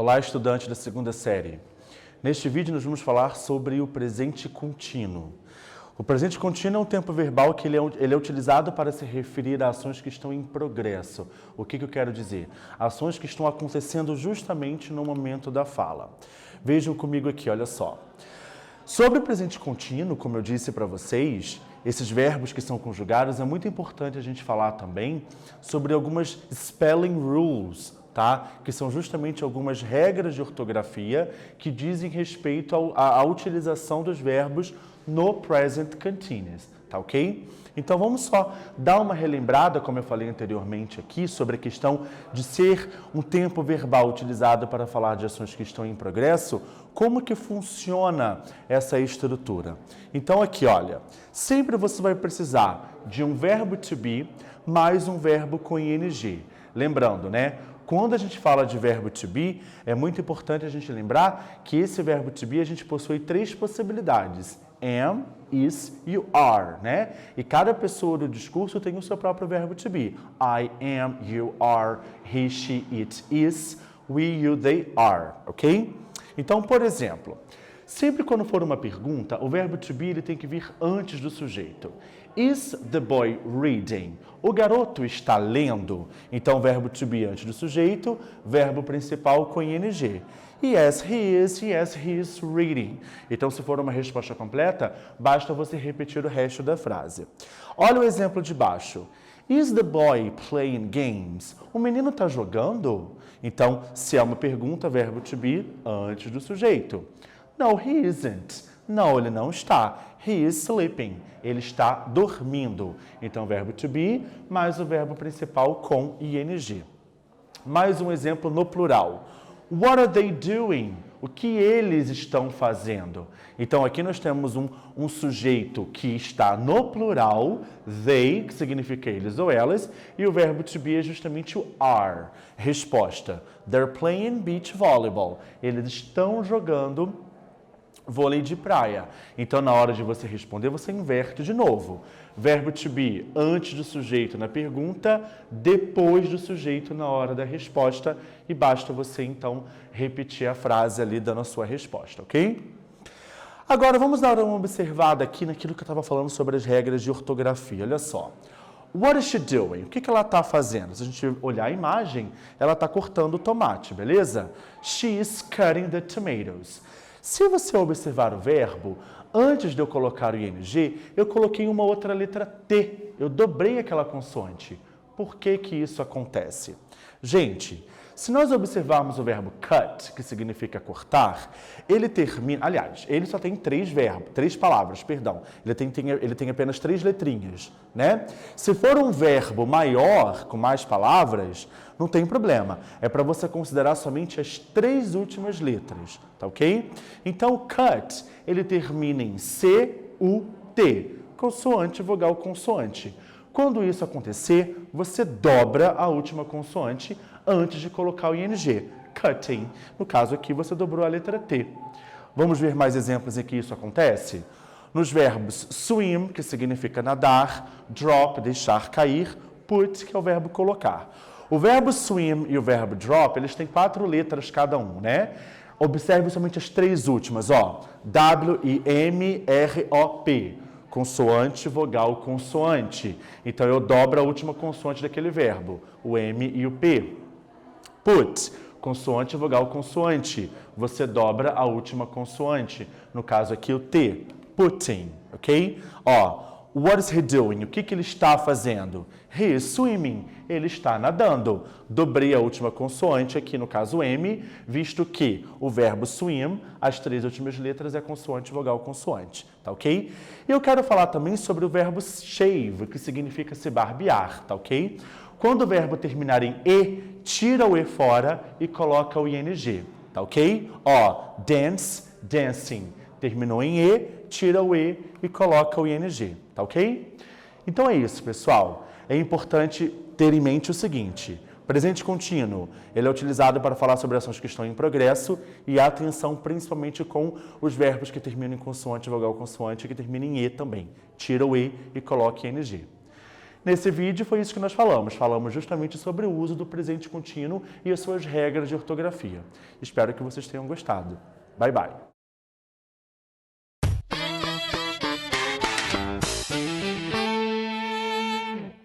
Olá, estudante da segunda série. Neste vídeo nós vamos falar sobre o presente contínuo. O presente contínuo é um tempo verbal que ele é utilizado para se referir a ações que estão em progresso. O que eu quero dizer? Ações que estão acontecendo justamente no momento da fala. Vejam comigo aqui, olha só. Sobre o presente contínuo, como eu disse para vocês, esses verbos que são conjugados, é muito importante a gente falar também sobre algumas spelling rules, tá? Que são justamente algumas regras de ortografia que dizem respeito à utilização dos verbos no present continuous, tá ok? Então vamos só dar uma relembrada, como eu falei anteriormente aqui, sobre a questão de ser um tempo verbal utilizado para falar de ações que estão em progresso, como que funciona essa estrutura. Então aqui, olha, sempre você vai precisar de um verbo to be mais um verbo com ing. Lembrando, né? Quando a gente fala de verbo to be, é muito importante a gente lembrar que esse verbo to be a gente possui três possibilidades. Am, is e o are, né? E cada pessoa do discurso tem o seu próprio verbo to be. I am, you are, he, she, it is, we, you, they are, ok? Então, por exemplo, sempre quando for uma pergunta, o verbo to be ele tem que vir antes do sujeito. Is the boy reading? O garoto está lendo? Então, verbo to be antes do sujeito, verbo principal com ing. Yes, he is. Yes, he is reading. Então, se for uma resposta completa, basta você repetir o resto da frase. Olha o exemplo de baixo. Is the boy playing games? O menino está jogando? Então, se é uma pergunta, verbo to be antes do sujeito. No, he isn't. Não, ele não está. He is sleeping. Ele está dormindo. Então, verbo to be mais o verbo principal com ing. Mais um exemplo no plural. What are they doing? O que eles estão fazendo? Então, aqui nós temos um sujeito que está no plural, they, que significa eles ou elas, e o verbo to be é justamente o are. Resposta. They're playing beach volleyball. Eles estão jogando vôlei de praia. Então, na hora de você responder, você inverte de novo. Verbo to be antes do sujeito na pergunta, depois do sujeito na hora da resposta. E basta você, então, repetir a frase ali dando a sua resposta, ok? Agora, vamos dar uma observada aqui naquilo que eu estava falando sobre as regras de ortografia. Olha só. What is she doing? O que ela está fazendo? Se a gente olhar a imagem, ela está cortando o tomate, beleza? She is cutting the tomatoes. Se você observar o verbo, antes de eu colocar o ing, eu coloquei uma outra letra T. Eu dobrei aquela consoante. Por que que isso acontece? Gente, se nós observarmos o verbo cut, que significa cortar, ele termina... Aliás, ele só tem três palavras, perdão. Ele tem apenas três letrinhas, né? Se for um verbo maior, com mais palavras, não tem problema. É para você considerar somente as três últimas letras, tá ok? Então, cut, ele termina em C-U-T, consoante, vogal, consoante. Quando isso acontecer, você dobra a última consoante antes de colocar o ing. Cutting. No caso aqui, você dobrou a letra T. Vamos ver mais exemplos em que isso acontece? Nos verbos swim, que significa nadar, drop, deixar cair, put, que é o verbo colocar. O verbo swim e o verbo drop, eles têm 4 letras cada um, né? Observe somente as três últimas, ó. W-I-M-R-O-P. Consoante, vogal, consoante. Então, eu dobro a última consoante daquele verbo, o M e o P. Put, consoante, vogal, consoante. Você dobra a última consoante, no caso aqui o T. Putting, ok? Ó, what is he doing? O que ele está fazendo? He is swimming. Ele está nadando. Dobrei a última consoante, aqui no caso M, visto que o verbo swim, as três últimas letras é consoante, vogal, consoante. Tá ok? E eu quero falar também sobre o verbo shave, que significa se barbear, tá ok? Quando o verbo terminar em E, tira o E fora e coloca o ing, tá ok? Ó, dance, dancing. Terminou em E, tira o E e coloca o ing, tá ok? Então é isso, pessoal. É importante ter em mente o seguinte: presente contínuo, ele é utilizado para falar sobre ações que estão em progresso e atenção principalmente com os verbos que terminam em consoante, vogal, consoante, que terminam em E também. Tira o E e coloque ing. Nesse vídeo foi isso que nós falamos. Falamos justamente sobre o uso do presente contínuo e as suas regras de ortografia. Espero que vocês tenham gostado. Bye, bye!